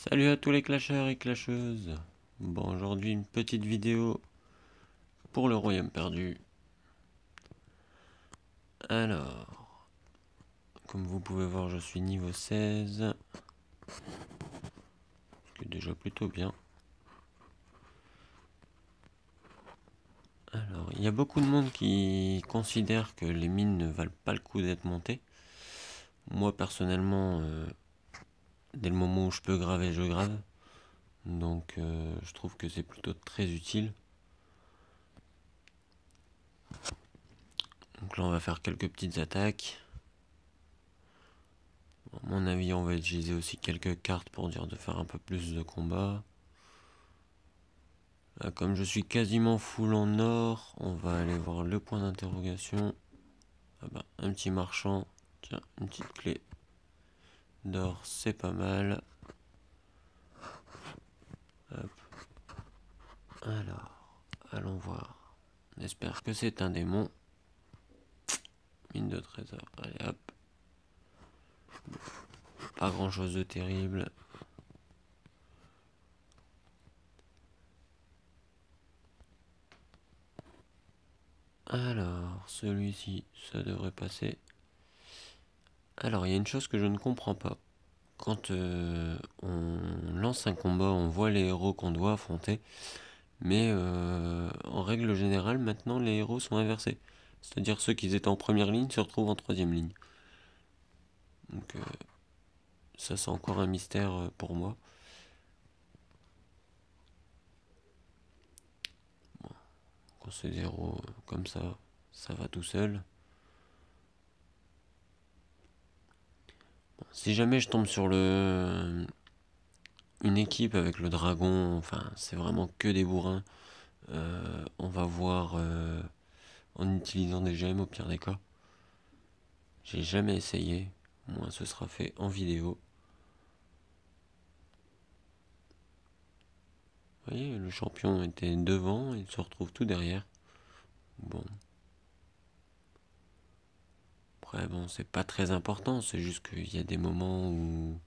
Salut à tous les clasheurs et clasheuses. Bon, aujourd'hui une petite vidéo pour le royaume perdu. Alors, comme vous pouvez voir, je suis niveau 16. Ce qui est déjà plutôt bien. Alors, il y a beaucoup de monde qui considère que les mines ne valent pas le coup d'être montées. Moi, personnellement, dès le moment où je peux graver, je grave. Donc, je trouve que c'est plutôt très utile. Donc là, on va faire quelques petites attaques. À mon avis, on va utiliser aussi quelques cartes pour dire de faire un peu plus de combats. Là, comme je suis quasiment full en or, on va aller voir le point d'interrogation. Ah bah, un petit marchand. Tiens, une petite clé d'or, c'est pas mal. Hop. Alors, allons voir. On espère que c'est un démon. Mine de trésor. Allez hop. Pas grand chose de terrible. Alors, celui-ci, ça devrait passer. Alors, il y a une chose que je ne comprends pas. Quand on lance un combat, on voit les héros qu'on doit affronter. Mais en règle générale, maintenant, les héros sont inversés. C'est-à-dire ceux qui étaient en première ligne se retrouvent en troisième ligne. Donc ça, c'est encore un mystère pour moi. Bon, quand c'est des héros comme ça va tout seul. Bon, si jamais je tombe sur une équipe avec le dragon, enfin, c'est vraiment que des bourrins, on va voir en utilisant des gemmes au pire des cas. J'ai jamais essayé, moi ce sera fait en vidéo. Vous voyez, le champion était devant, il se retrouve tout derrière. Bon. Après, bon, c'est pas très important, c'est juste qu'il y a des moments où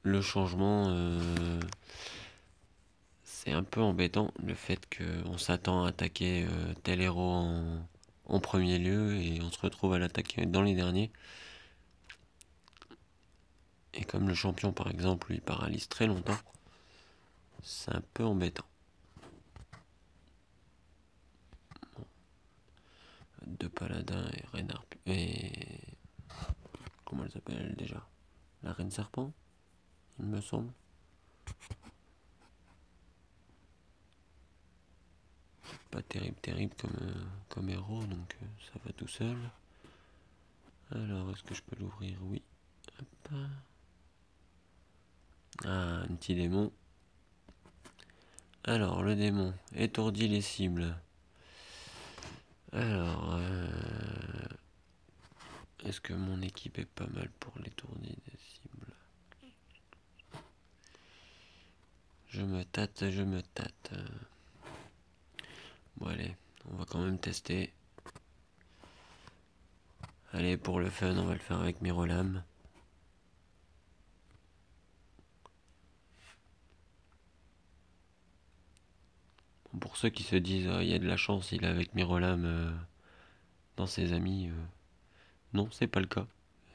le changement, c'est un peu embêtant. Le fait qu'on s'attend à attaquer tel héros en premier lieu et on se retrouve à l'attaquer dans les derniers. Et comme le champion, par exemple, lui paralyse très longtemps, c'est un peu embêtant. Deux paladins et Renard. Et. Comment elle s'appelle déjà? La reine serpent, il me semble. Pas terrible comme héros, donc ça va tout seul. Alors, est-ce que je peux l'ouvrir? Oui. Hop. Ah, un petit démon. Alors, le démon étourdit les cibles. Alors, est-ce que mon équipe est pas mal pour l'étourdir des cibles? Je me tâte. Bon, allez, on va quand même tester. Allez, pour le fun, on va le faire avec Mirolam. Bon, pour ceux qui se disent, il y a de la chance, il est avec Mirolam dans ses amis. Non, c'est pas le cas.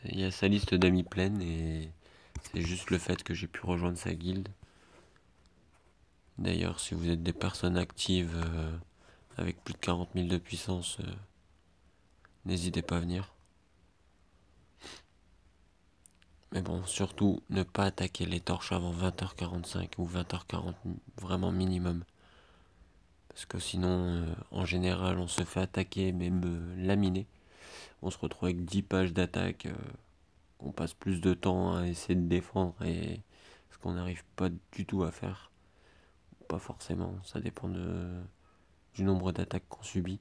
Il y a sa liste d'amis pleine et c'est juste le fait que j'ai pu rejoindre sa guilde. D'ailleurs, si vous êtes des personnes actives avec plus de 40 000 de puissance, n'hésitez pas à venir. Mais bon, surtout, ne pas attaquer les torches avant 20h45 ou 20h40, vraiment minimum. Parce que sinon, en général, on se fait attaquer, même laminer. On se retrouve avec 10 pages d'attaque. On passe plus de temps à essayer de défendre et ce qu'on n'arrive pas du tout à faire. Pas forcément, ça dépend du nombre d'attaques qu'on subit.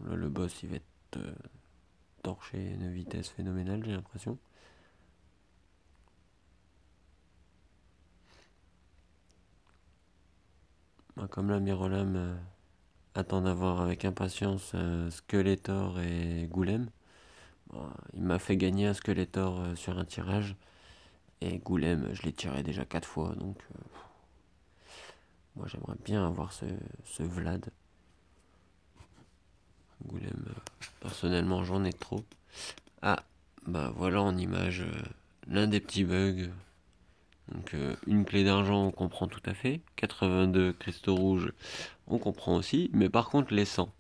Bon, là, le boss, il va être torché à une vitesse phénoménale, j'ai l'impression. Comme là, Mirolam attend d'avoir avec impatience Skeletor et Goulem. Bon, il m'a fait gagner un Skeletor sur un tirage. Et Goulem, je l'ai tiré déjà 4 fois. Donc moi j'aimerais bien avoir ce Vlad. Goulem, personnellement j'en ai trop. Ah, bah voilà en image l'un des petits bugs. Donc une clé d'argent on comprend tout à fait. 82 cristaux rouges on comprend aussi. Mais par contre les 100.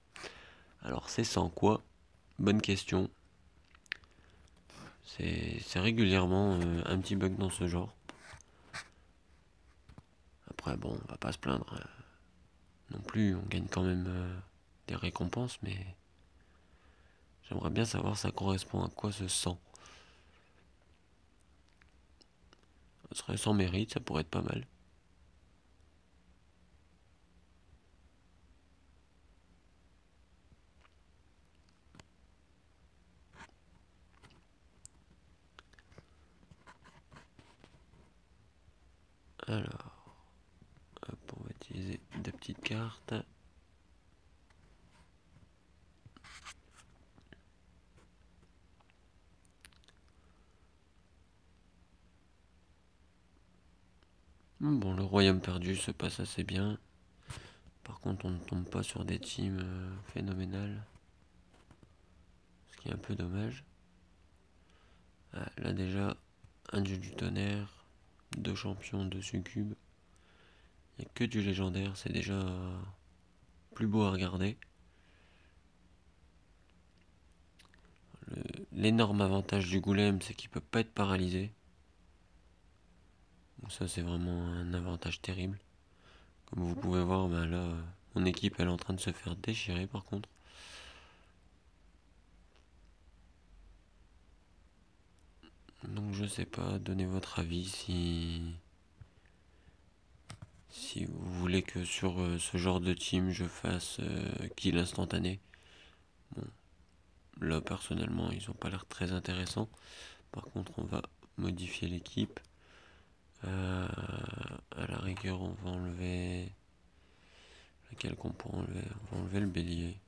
Alors c'est 100 quoi? Bonne question. C'est régulièrement un petit bug dans ce genre. Après bon, on va pas se plaindre non plus. On gagne quand même des récompenses. Mais j'aimerais bien savoir ça correspond à quoi ce 100. Ce serait sans mérite, ça pourrait être pas mal. Alors, hop, on va utiliser deux petites cartes. Bon, le royaume perdu se passe assez bien. Par contre, on ne tombe pas sur des teams phénoménales. Ce qui est un peu dommage. Ah, là déjà, un dieu du tonnerre, deux champions, deux succubes. Il n'y a que du légendaire, c'est déjà plus beau à regarder. L'énorme avantage du golem, c'est qu'il peut pas être paralysé. Donc ça, c'est vraiment un avantage terrible. Comme vous pouvez voir, bah là, mon équipe elle est en train de se faire déchirer par contre. Donc je sais pas, donnez votre avis si vous voulez que sur ce genre de team je fasse kill instantané. Bon, là personnellement ils ont pas l'air très intéressants. Par contre on va modifier l'équipe. À la rigueur on va enlever laquelle qu'on peut enlever. On va enlever le bélier.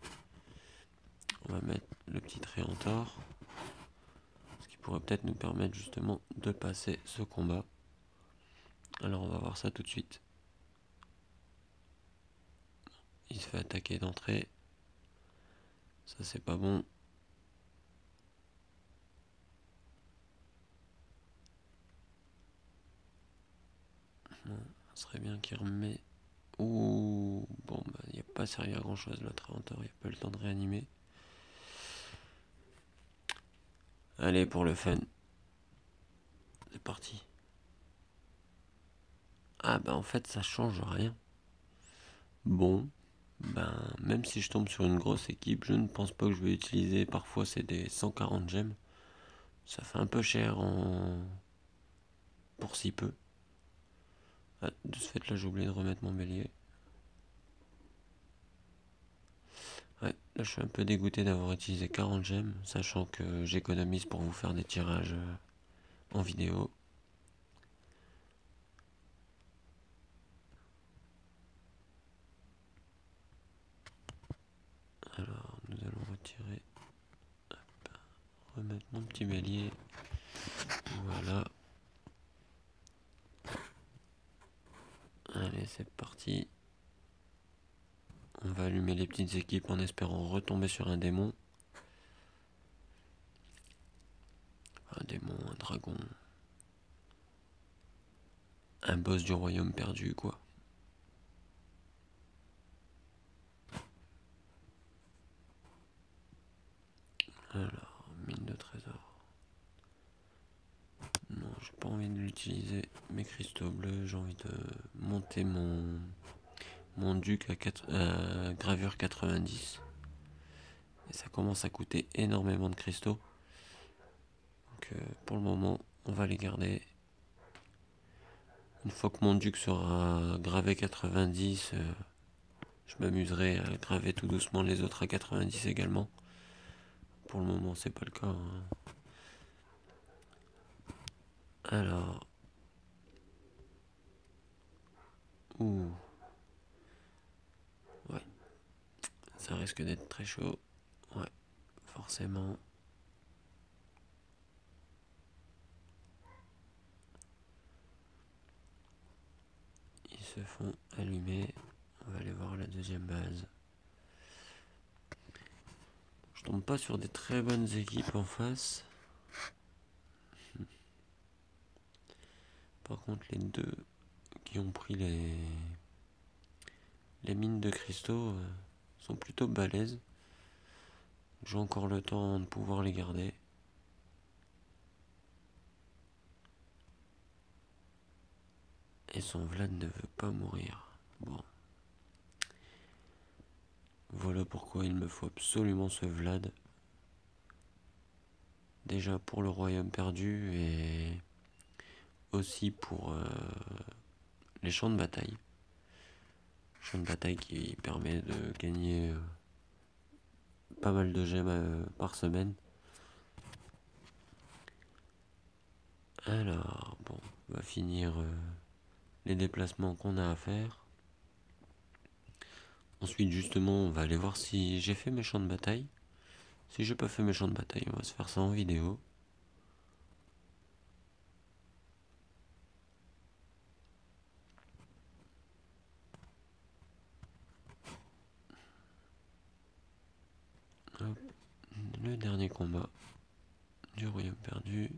On va mettre le petit Tréantor. Ce qui pourrait peut-être nous permettre justement de passer ce combat. Alors on va voir ça tout de suite. Il se fait attaquer d'entrée. Ça c'est pas bon. Bon, ça serait bien qu'il remet. Ouh, bon bah il n'y a pas servi à grand chose l'autre Hunter, il n'y a pas eu le temps de réanimer. Allez pour le fun. C'est parti. Ah bah en fait ça change rien. Bon, ben même si je tombe sur une grosse équipe, je ne pense pas que je vais utiliser. Parfois c'est des 140 gemmes. Ça fait un peu cher pour si peu. Ah, de ce fait là j'ai oublié de remettre mon bélier. Ouais, là je suis un peu dégoûté d'avoir utilisé 40 gemmes, sachant que j'économise pour vous faire des tirages en vidéo. Alors nous allons retirer, remettre mon petit bélier. Voilà. Allez c'est parti. On va allumer les petites équipes en espérant retomber sur un démon. Un démon, un dragon. Un boss du royaume perdu quoi. Alors, mine de trésor. Non, j'ai pas envie de l'utiliser. Mes cristaux bleus, j'ai envie de monter mon duc à gravure 90. Et ça commence à coûter énormément de cristaux. Donc pour le moment, on va les garder. Une fois que mon duc sera gravé 90, je m'amuserai à graver tout doucement les autres à 90 également. Pour le moment, c'est pas le cas. Alors. Ouh. Ouais. Ça risque d'être très chaud. Ouais. Forcément. se font allumer. On va aller voir la deuxième base. Je tombe pas sur des très bonnes équipes en face. Par contre, les deux qui ont pris les mines de cristaux sont plutôt balèzes. J'ai encore le temps de pouvoir les garder. Et son Vlad ne veut pas mourir. Bon. Voilà pourquoi il me faut absolument ce Vlad. Déjà pour le royaume perdu et aussi pour les champs de bataille. Champ de bataille qui permet de gagner pas mal de gemmes par semaine. Alors, bon, on va finir les déplacements qu'on a à faire. Ensuite, justement, on va aller voir si j'ai fait mes champs de bataille. Si j'ai pas fait mes champs de bataille, on va se faire ça en vidéo. Hop. Le dernier combat du royaume perdu.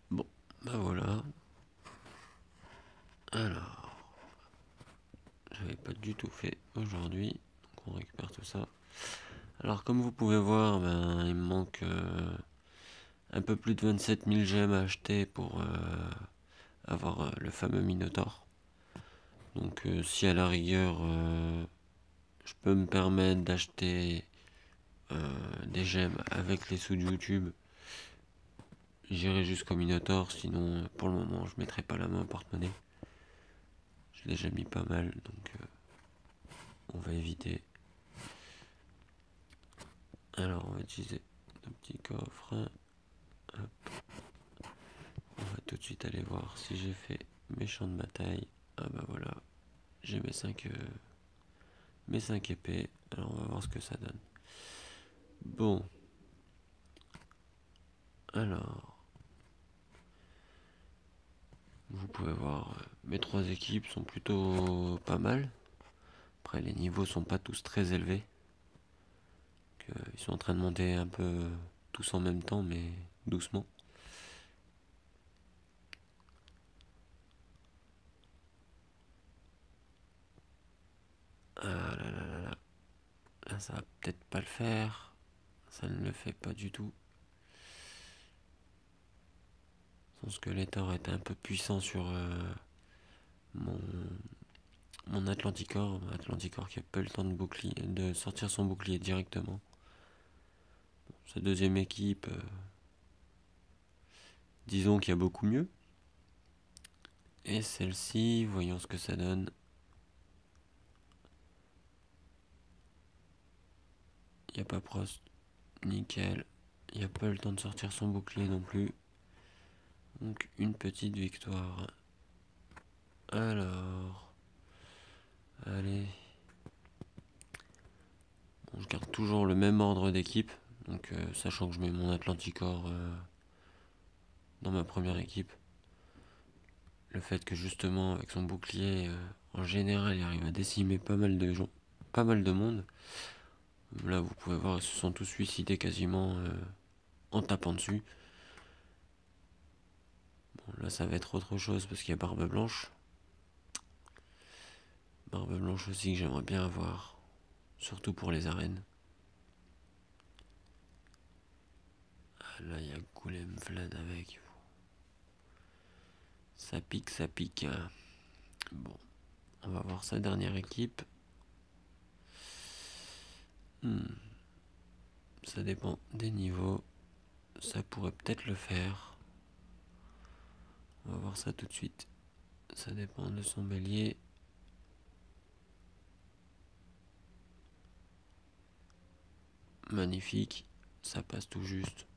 Bon, bah voilà. Alors, j'avais pas du tout fait aujourd'hui, donc on récupère tout ça. Alors comme vous pouvez voir, ben, il me manque un peu plus de 27 000 gemmes à acheter pour avoir le fameux Minotaur. Donc si à la rigueur je peux me permettre d'acheter des gemmes avec les sous de YouTube, j'irai jusqu'au Minotaur, sinon pour le moment je mettrai pas la main au porte-monnaie. J'ai déjà mis pas mal, donc on va éviter. Alors on va utiliser nos petits coffres. Hop. On va tout de suite aller voir si j'ai fait mes champs de bataille. Ah bah voilà, j'ai mes 5 épées. Alors on va voir ce que ça donne. Bon. Alors. Vous pouvez voir, mes 3 équipes sont plutôt pas mal. Après les niveaux sont pas tous très élevés. Ils sont en train de monter un peu tous en même temps mais doucement. Ah là là là là. Là ça va peut-être pas le faire. Ça ne le fait pas du tout. Son Skeletor est un peu puissant sur mon Atlanticor. Atlanticor qui a pas eu le temps de sortir son bouclier directement. Sa deuxième équipe, disons qu'il y a beaucoup mieux. Et celle-ci, voyons ce que ça donne. Il n'y a pas Prost, nickel. Il n'y a pas eu le temps de sortir son bouclier non plus. Donc une petite victoire. Alors, allez. Bon, je garde toujours le même ordre d'équipe. Donc sachant que je mets mon Atlanticor dans ma première équipe. Le fait que justement avec son bouclier, en général, il arrive à décimer pas mal de gens, pas mal de monde. Là, vous pouvez voir, ils se sont tous suicidés quasiment en tapant dessus. Bon, là, ça va être autre chose parce qu'il y a Barbe Blanche. Barbe Blanche aussi que j'aimerais bien avoir, surtout pour les arènes. Ah, là, il y a Golem Vlad avec. Ça pique, ça pique. Bon, on va voir sa dernière équipe. Ça dépend des niveaux. Ça pourrait peut-être le faire. On va voir ça tout de suite. Ça dépend de son bélier. Magnifique. Ça passe tout juste.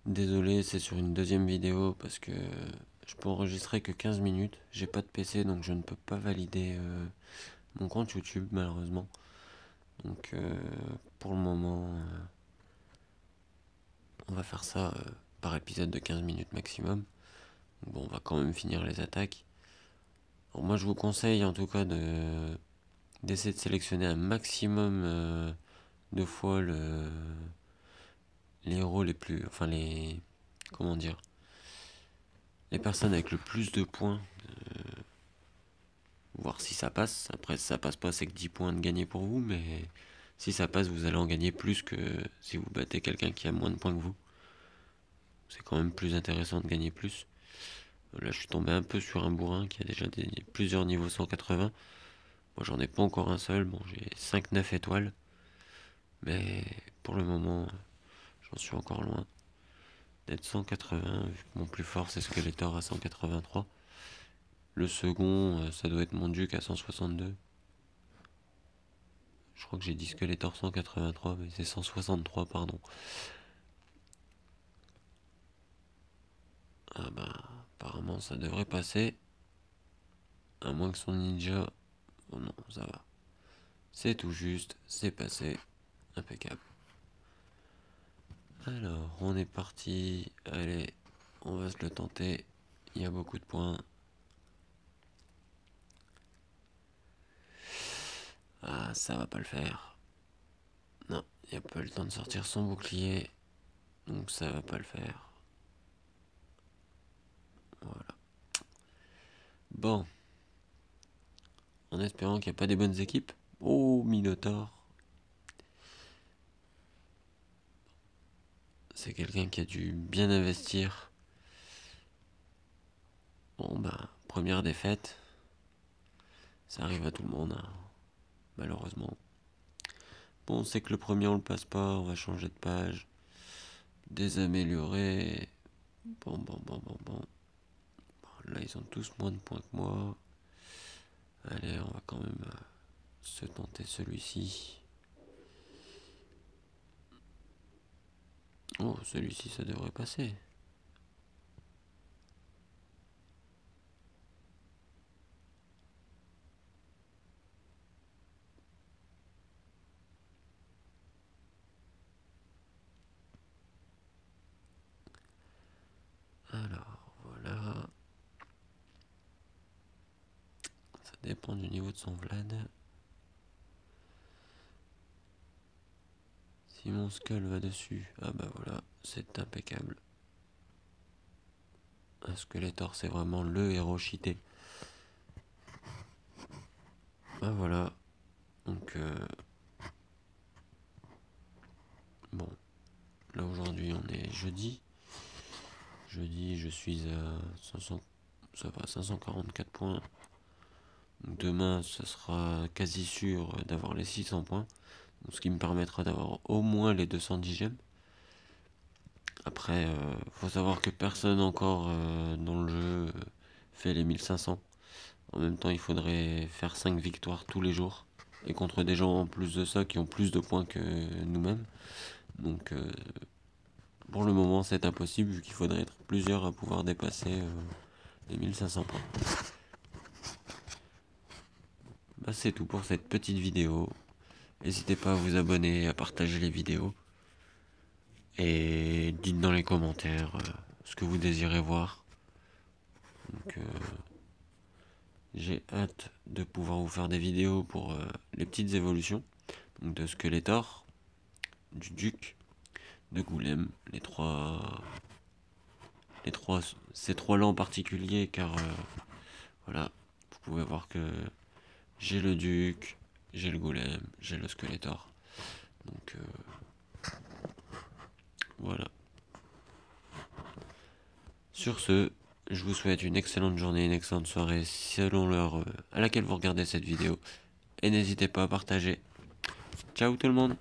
Désolé, c'est sur une deuxième vidéo parce que je peux enregistrer que 15 minutes. J'ai pas de PC donc je ne peux pas valider mon compte YouTube malheureusement. Donc pour le moment, on va faire ça par épisode de 15 minutes maximum. Bon, on va quand même finir les attaques. Alors moi je vous conseille en tout cas d'essayer de sélectionner un maximum de fois les héros les plus... Enfin les... Comment dire, les personnes avec le plus de points, voir si ça passe. Après, si ça passe pas, c'est que 10 points de gagner pour vous, mais si ça passe, vous allez en gagner plus que si vous battez quelqu'un qui a moins de points que vous. C'est quand même plus intéressant de gagner plus. Là, je suis tombé un peu sur un bourrin qui a déjà plusieurs niveaux 180. Moi, j'en ai pas encore un seul. Bon, j'ai 5-9 étoiles. Mais pour le moment, j'en suis encore loin d'être 180, vu que mon plus fort c'est Skeletor à 183. Le second, ça doit être mon Duc à 162. Je crois que j'ai dit Skeletor 183, mais c'est 163, pardon. Ah bah, apparemment ça devrait passer. À moins que son ninja... Oh non, ça va. C'est tout juste, c'est passé. Impeccable. Alors, on est parti. Allez, on va se le tenter. Il y a beaucoup de points. Ah, ça va pas le faire. Non, il n'y a pas le temps de sortir son bouclier. Donc ça va pas le faire. Voilà. Bon. En espérant qu'il n'y a pas des bonnes équipes. Oh, Minotaur. C'est quelqu'un qui a dû bien investir. Bon, bah, première défaite. Ça arrive à tout le monde, hein, malheureusement. Bon, on sait que le premier on le passe pas, on va changer de page. Désaméliorer. Bon. Bon, là, ils ont tous moins de points que moi. Allez, on va quand même se tenter celui-ci. Oh, celui-ci, ça devrait passer. Alors, voilà. Ça dépend du niveau de son Vlad. Si mon skull va dessus, ah bah voilà, c'est impeccable. Un Skeletor, c'est vraiment le héros cheaté. Ah voilà. Donc, bon. Là aujourd'hui, on est jeudi. Jeudi, je suis à 500, ça va, 544 points. Donc demain, ça sera quasi sûr d'avoir les 600 points. Donc, ce qui me permettra d'avoir au moins les 210 gemmes. Après, faut savoir que personne encore dans le jeu fait les 1500. En même temps, il faudrait faire 5 victoires tous les jours. Et contre des gens en plus de ça qui ont plus de points que nous-mêmes. Donc pour le moment c'est impossible vu qu'il faudrait être plusieurs à pouvoir dépasser les 1500 points. Bah, c'est tout pour cette petite vidéo. N'hésitez pas à vous abonner, à partager les vidéos. Et dites dans les commentaires ce que vous désirez voir. Donc j'ai hâte de pouvoir vous faire des vidéos pour les petites évolutions. Donc de Skeletor, du Duc, de Golem, ces trois-là en particulier, car voilà, vous pouvez voir que j'ai le Duc, j'ai le Golem, j'ai le Skeletor. Donc voilà. Sur ce, je vous souhaite une excellente journée, une excellente soirée selon l'heure à laquelle vous regardez cette vidéo. Et n'hésitez pas à partager. Ciao tout le monde!